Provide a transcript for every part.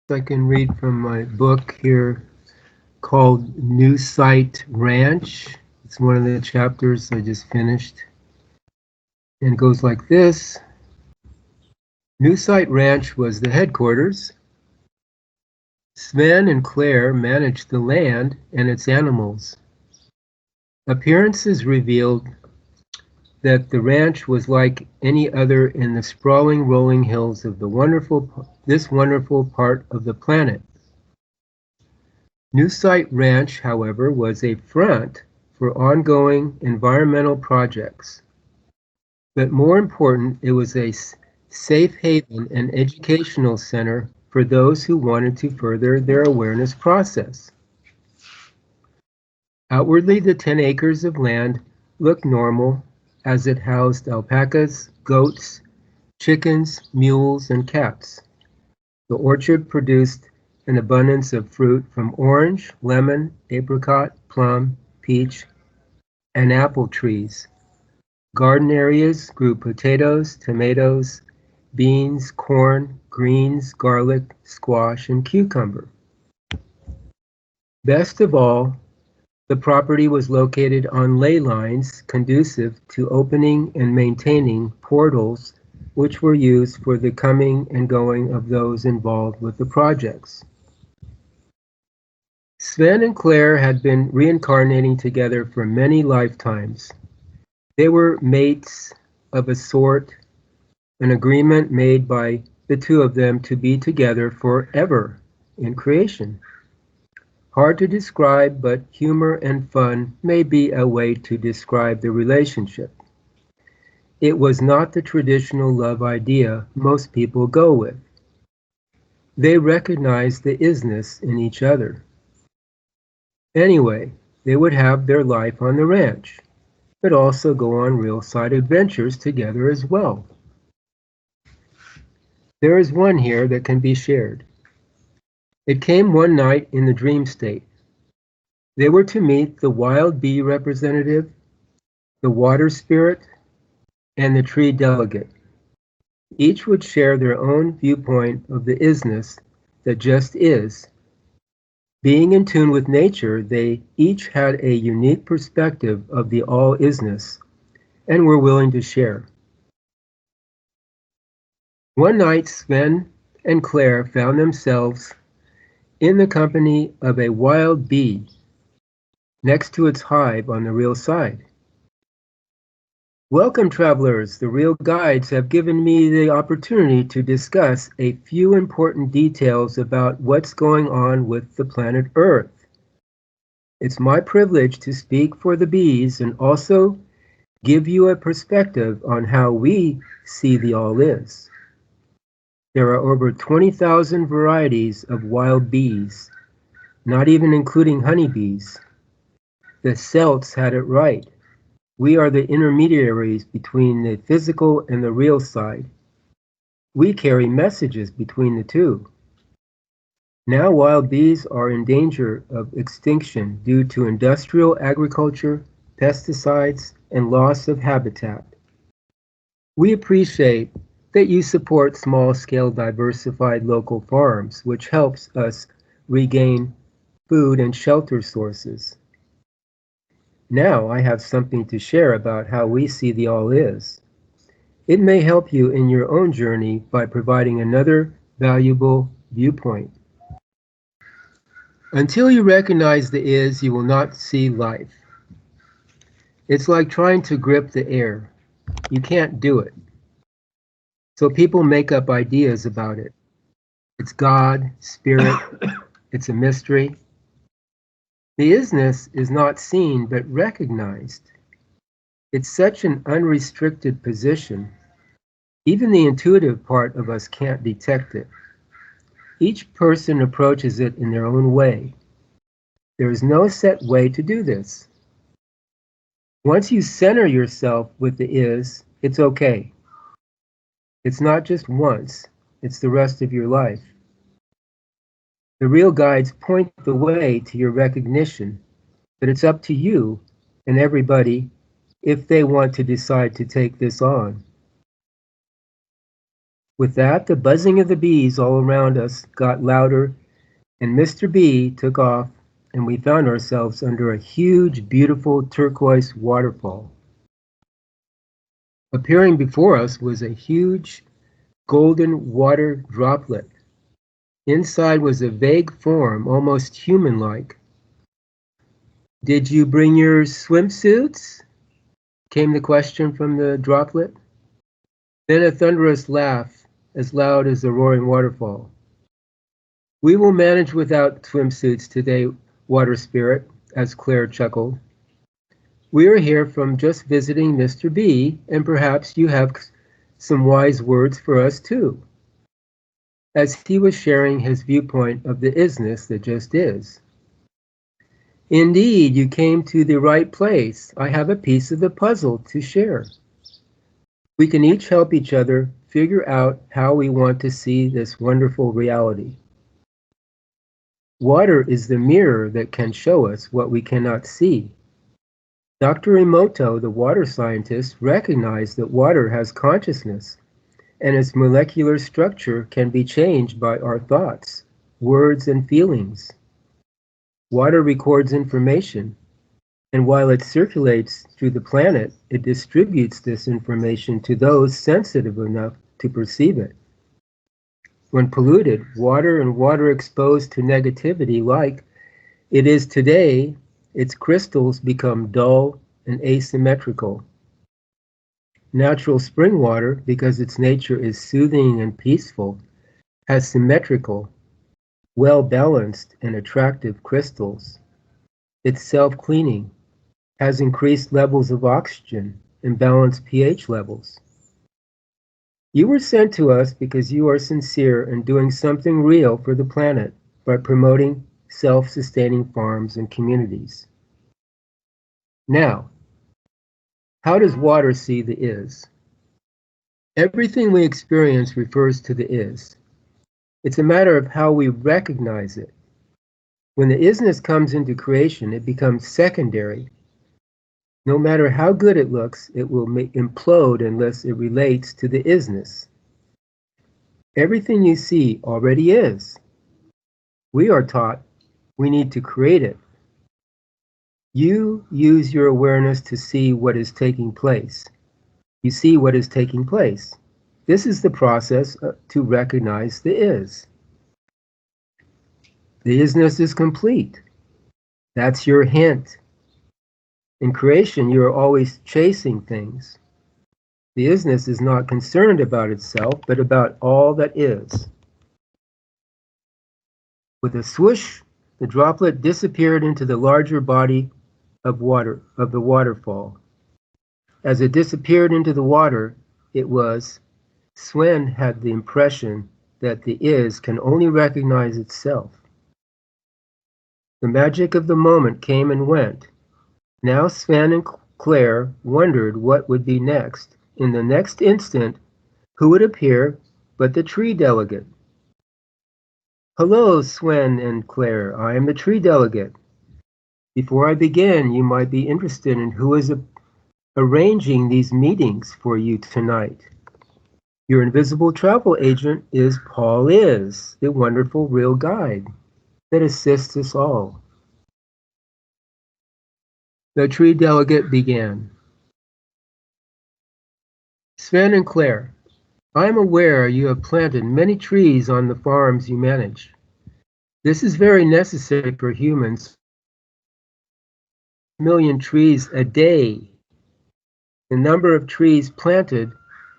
I can read from my book here called Nusite Ranch. It's one of the chapters I just finished. And it goes like this. Nusite Ranch was the headquarters. Sven and Claire managed the land and its animals. Appearances revealed that the ranch was like any other in the sprawling rolling hills of this wonderful part of the planet. Nusite Ranch, however, was a front for ongoing environmental projects. But more important, it was a safe haven and educational center for those who wanted to further their awareness process. Outwardly, the 10 acres of land looked normal, as it housed alpacas, goats, chickens, mules, and cats. The orchard produced an abundance of fruit from orange, lemon, apricot, plum, peach, and apple trees. Garden areas grew potatoes, tomatoes, beans, corn, greens, garlic, squash, and cucumber. Best of all, the property was located on ley lines conducive to opening and maintaining portals which were used for the coming and going of those involved with the projects. Sven and Claire had been reincarnating together for many lifetimes. They were mates of a sort, an agreement made by the two of them to be together forever in creation. Hard to describe, but humor and fun may be a way to describe the relationship. It was not the traditional love idea most people go with. They recognized the isness in each other. Anyway, they would have their life on the ranch, but also go on real side adventures together as well. There is one here that can be shared. It came one night in the dream state. They were to meet the wild bee representative, the water spirit, and the tree delegate. Each would share their own viewpoint of the isness that just is. Being in tune with nature, they each had a unique perspective of the all-isness and were willing to share. One night, Sven and Claire found themselves in the company of a wild bee next to its hive on the real side. Welcome, travelers. The real guides have given me the opportunity to discuss a few important details about what's going on with the planet Earth. It's my privilege to speak for the bees and also give you a perspective on how we see the all-is. There are over 20,000 varieties of wild bees, not even including honeybees. The Celts had it right. We are the intermediaries between the physical and the real side. We carry messages between the two. Now wild bees are in danger of extinction due to industrial agriculture, pesticides, and loss of habitat. We appreciate that you support small-scale diversified local farms, which helps us regain food and shelter sources. Now I have something to share about how we see the all-is. It may help you in your own journey by providing another valuable viewpoint. Until you recognize the is, you will not see life. It's like trying to grip the air. You can't do it. So people make up ideas about it. It's God, spirit, it's a mystery. The isness is not seen but recognized. It's such an unrestricted position. Even the intuitive part of us can't detect it. Each person approaches it in their own way. There is no set way to do this. Once you center yourself with the is, it's okay. It's not just once, it's the rest of your life. The real guides point the way to your recognition, but it's up to you and everybody if they want to decide to take this on. With that, the buzzing of the bees all around us got louder, and Mr. Bee took off, and we found ourselves under a huge, beautiful turquoise waterfall. Appearing before us was a huge golden water droplet. Inside was a vague form, almost human-like. "Did you bring your swimsuits?" came the question from the droplet. Then a thunderous laugh, as loud as the roaring waterfall. "We will manage without swimsuits today, water spirit," as Claire chuckled. "We are here from just visiting Mr. B, and perhaps you have some wise words for us too," as he was sharing his viewpoint of the isness that just is. "Indeed, you came to the right place. I have a piece of the puzzle to share. We can each help each other figure out how we want to see this wonderful reality. Water is the mirror that can show us what we cannot see. Dr. Emoto, the water scientist, recognized that water has consciousness, and its molecular structure can be changed by our thoughts, words, and feelings. Water records information, and while it circulates through the planet, it distributes this information to those sensitive enough to perceive it. When polluted, water and water exposed to negativity like it is today, its crystals become dull and asymmetrical. Natural spring water, because its nature is soothing and peaceful, has symmetrical, well-balanced and attractive crystals. It's self-cleaning, has increased levels of oxygen and balanced pH levels. You were sent to us because you are sincere in doing something real for the planet by promoting self-sustaining farms and communities. Now, how does water see the is? Everything we experience refers to the is. It's a matter of how we recognize it. When the isness comes into creation, it becomes secondary. No matter how good it looks, it will implode unless it relates to the isness. Everything you see already is. We are taught we need to create it. You use your awareness to see what is taking place. You see what is taking place. This is the process to recognize the is. The isness is complete. That's your hint. In creation, you are always chasing things. The isness is not concerned about itself, but about all that is. With a swoosh, the droplet disappeared into the larger body of water, of the waterfall. As it disappeared into the water, SVEN had the impression that the is can only recognize itself. The magic of the moment came and went. Now SVEN and Claire wondered what would be next. In the next instant, who would appear but the tree delegate? "Hello, SVEN and Claire. I am the tree delegate. Before I begin, you might be interested in who is arranging these meetings for you tonight. Your invisible travel agent is Paul Is, the wonderful real guide that assists us all." The tree delegate began. "SVEN and Claire, I am aware you have planted many trees on the farms you manage. This is very necessary for humans. 1,000,000 trees a day. The number of trees planted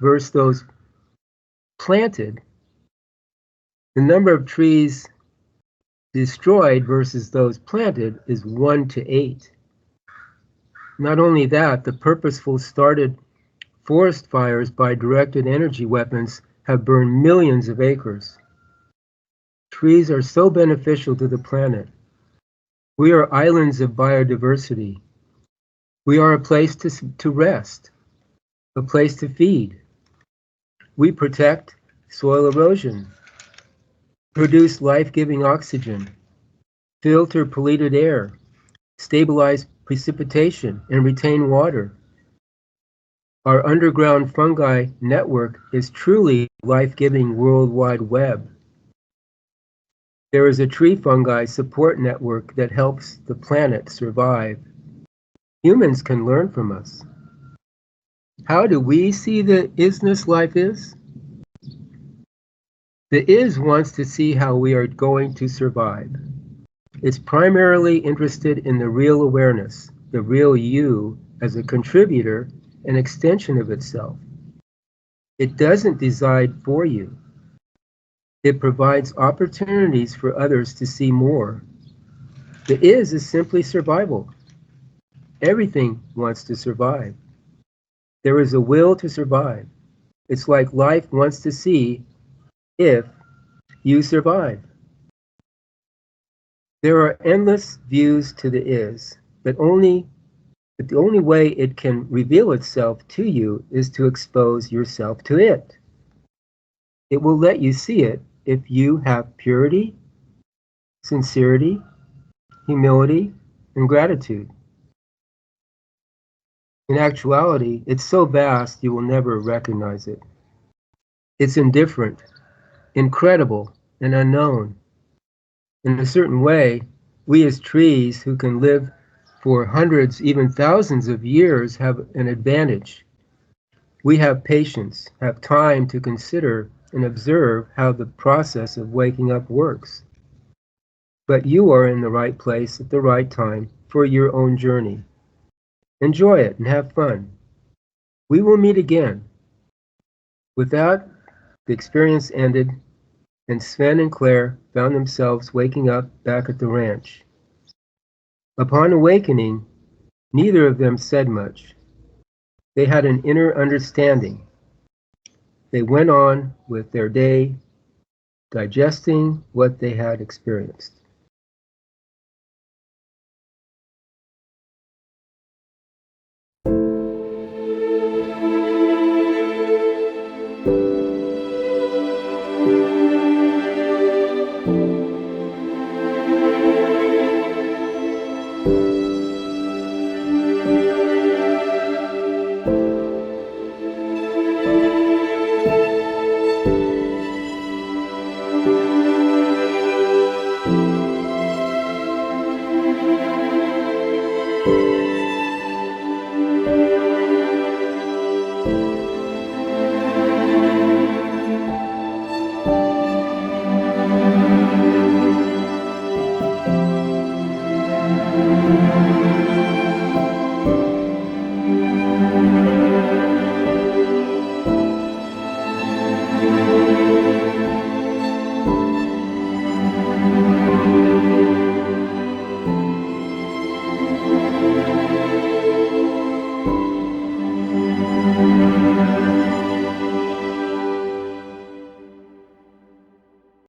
versus those planted. The number of trees destroyed versus those planted is 1 to 8. Not only that, the purposeful started forest fires by directed energy weapons have burned millions of acres. Trees are so beneficial to the planet. We are islands of biodiversity. We are a place to rest, a place to feed. We protect soil erosion, produce life-giving oxygen, filter polluted air, stabilize precipitation, and retain water. Our underground fungi network is truly a life-giving World Wide Web. There is a tree fungi support network that helps the planet survive. Humans can learn from us. How do we see the isness life is? The is wants to see how we are going to survive. It's primarily interested in the real awareness, the real you, as a contributor, an extension of itself. It doesn't decide for you. It provides opportunities for others to see more. The is simply survival. Everything wants to survive. There is a will to survive. It's like life wants to see if you survive. There are endless views to the is, but the only way it can reveal itself to you is to expose yourself to it. It will let you see it if you have purity, sincerity, humility, and gratitude. In actuality, it's so vast you will never recognize it. It's indifferent, incredible, and unknown. In a certain way, we as trees who can live for hundreds, even thousands of years have an advantage. We have patience, have time to consider and observe how the process of waking up works. But you are in the right place at the right time for your own journey. Enjoy it and have fun. We will meet again. With that, the experience ended, and Sven and Claire found themselves waking up back at the ranch. Upon awakening, neither of them said much. They had an inner understanding. They went on with their day, digesting what they had experienced.